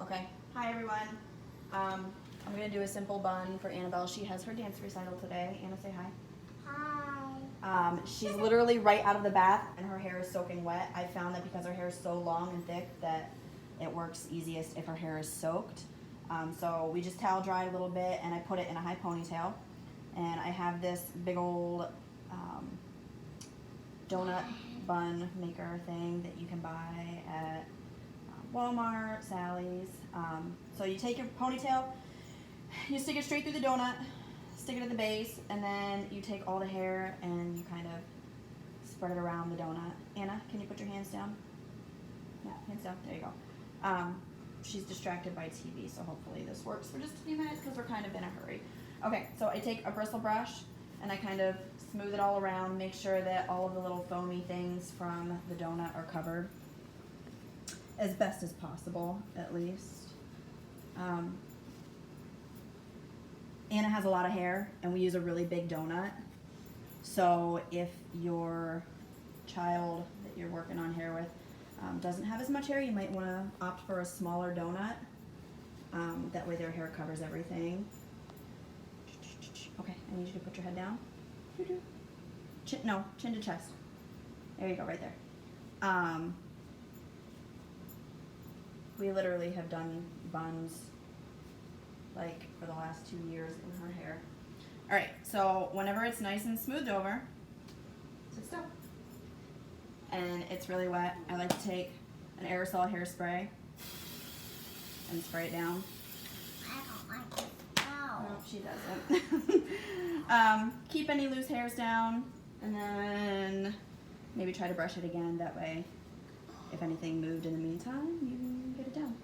Okay. Hi everyone. I'm gonna do a simple bun for Annabelle. She has her dance recital today. Anna, say hi. Hi. She's literally right out of the bath and her hair is soaking wet. I found that because her hair is so long and thick that it works easiest if her hair is soaked. So we just towel dry a little bit and I put it in a high ponytail. And I have this big old donut bun maker thing that you can buy at Walmart, Sally's. So you take your ponytail, you stick it straight through the donut, stick it at the base, and then you take all the hair and you kind of spread it around the donut. Anna, can you put your hands down? Yeah, hands down. There you go. She's distracted by TV, so hopefully this works for just a few minutes because we're kind of in a hurry. Okay, so I take a bristle brush and I kind of smooth it all around, make sure that all of the little foamy things from the donut are covered as best as possible, at least. Anna has a lot of hair and we use a really big donut. So if your child that you're working on hair with doesn't have as much hair, you might want to opt for a smaller donut. That way their hair covers everything. Okay, I need you to put your head down. Chin to chest. There you go, right there. We literally have done buns like for the last 2 years in her hair. All right, so whenever it's nice and smoothed over, sit still. And it's really wet, I like to take an aerosol hairspray and spray it down. I don't like it. No. No, she doesn't. Keep any loose hairs down, and then maybe try to brush it again. That way, if anything moved in the meantime, you can get it down.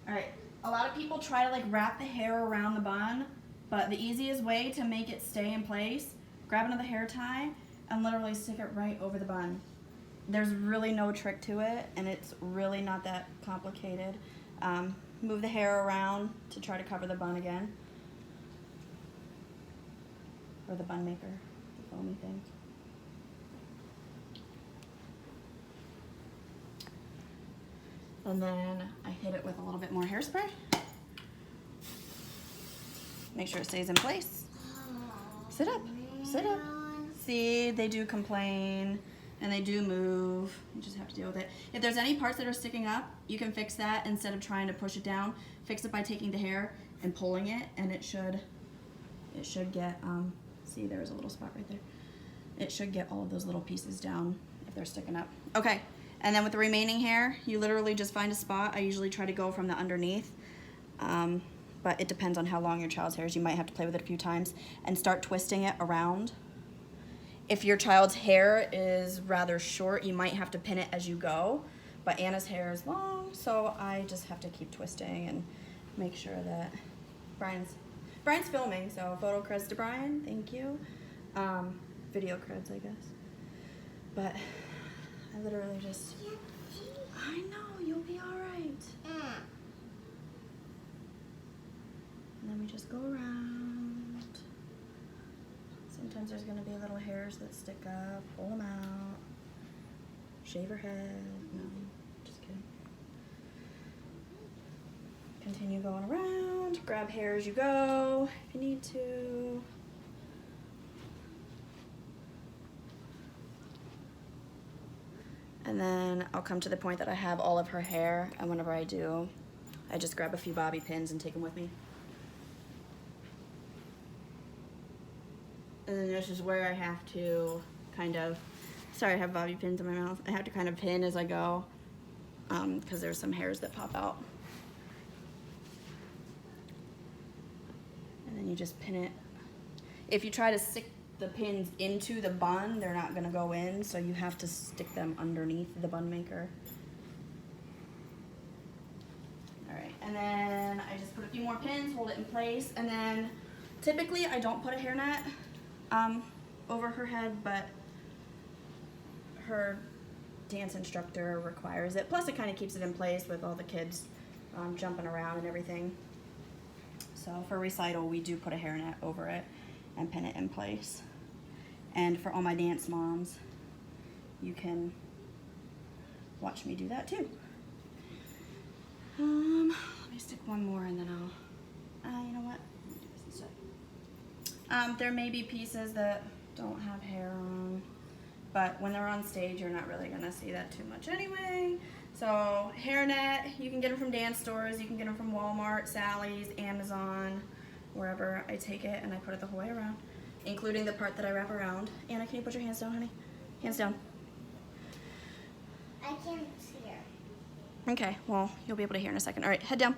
All right, a lot of people try to like wrap the hair around the bun, but the easiest way to make it stay in place, grab another hair tie and literally stick it right over the bun. There's really no trick to it, and it's really not that complicated. Move the hair around to try to cover the bun again. Or the bun maker, the foamy thing. And then I hit it with a little bit more hairspray. Make sure it stays in place. Sit up, sit up. See, they do complain and they do move. You just have to deal with it. If there's any parts that are sticking up, you can fix that instead of trying to push it down. Fix it by taking the hair and pulling it, and it should get, see, there's a little spot right there. It should get all of those little pieces down if they're sticking up. Okay, and then with the remaining hair, you literally just find a spot. I usually try to go from the underneath, but it depends on how long your child's hair is. You might have to play with it a few times and start twisting it around. If your child's hair is rather short, you might have to pin it as you go, but Anna's hair is long, so I just have to keep twisting and make sure that Brian's filming, so photo creds to Brian, thank you. Video creds, I guess. But I literally just, I know, you'll be all right. And then we just go around. Sometimes there's gonna be little hairs that stick up, pull them out. Shave her head, no, just kidding. Continue going around, grab hair as you go if you need to. And then I'll come to the point that I have all of her hair, and whenever I do, I just grab a few bobby pins and take them with me. And then this is where I have to kind of, sorry, I have bobby pins in my mouth. I have to kind of pin as I go, because there's some hairs that pop out. And then you just pin it. If you try to stick the pins into the bun, they're not gonna go in, so you have to stick them underneath the bun maker. All right, and then I just put a few more pins, hold it in place, and then typically I don't put a hairnet over her head, but her dance instructor requires it. Plus it kind of keeps it in place with all the kids jumping around and everything. So for recital, we do put a hairnet over it and pin it in place. And for all my dance moms, you can watch me do that too. Let me stick one more and then I'll, you know what? Let me do this instead. There may be pieces that don't have hair on, but when they're on stage, you're not really gonna see that too much anyway. So hairnet, you can get them from dance stores, you can get them from Walmart, Sally's, Amazon, wherever. I take it and I put it the whole way around, including the part that I wrap around. Anna, can you put your hands down, honey? Hands down. I can't hear. Okay, well, you'll be able to hear in a second. All right, head down.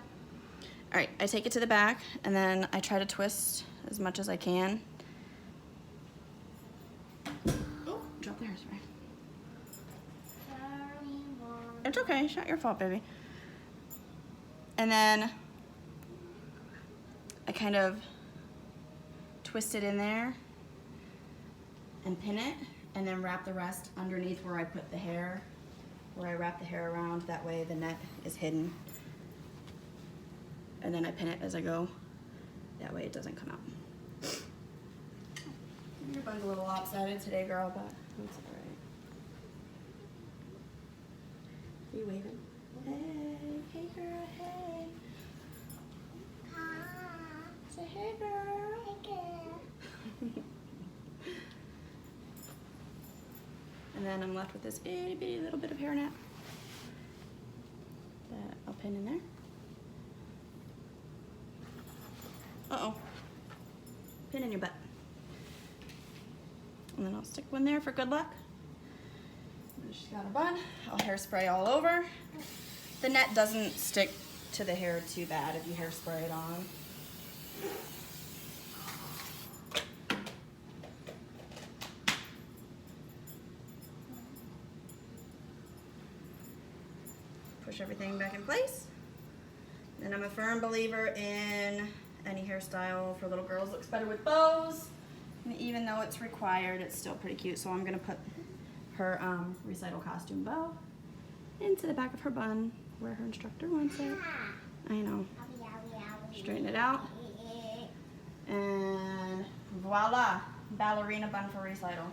All right, I take it to the back, and then I try to twist as much as I can. Oh, drop the hairspray. Sorry, Mom. It's okay, it's not your fault, baby. And then I kind of twist it in there and pin it, and then wrap the rest underneath where I put the hair, where I wrap the hair around. That way the net is hidden. And then I pin it as I go. That way it doesn't come out. Your bun's a little lopsided today, girl, but it's all right. Are you waving? Hey, hey girl, hey. Hi. Say hey girl. Hey, girl. And then I'm left with this itty bitty little bit of hairnet that I'll pin in there. Uh-oh. Pin in your butt. And then I'll stick one there for good luck. And she's got a bun. I'll hairspray all over. The net doesn't stick to the hair too bad if you hairspray it on. Push everything back in place. And I'm a firm believer in any hairstyle for little girls looks better with bows. And even though it's required, it's still pretty cute. So I'm gonna put her recital costume bow into the back of her bun where her instructor wants it. I know. Straighten it out. And voila, ballerina bun for recital.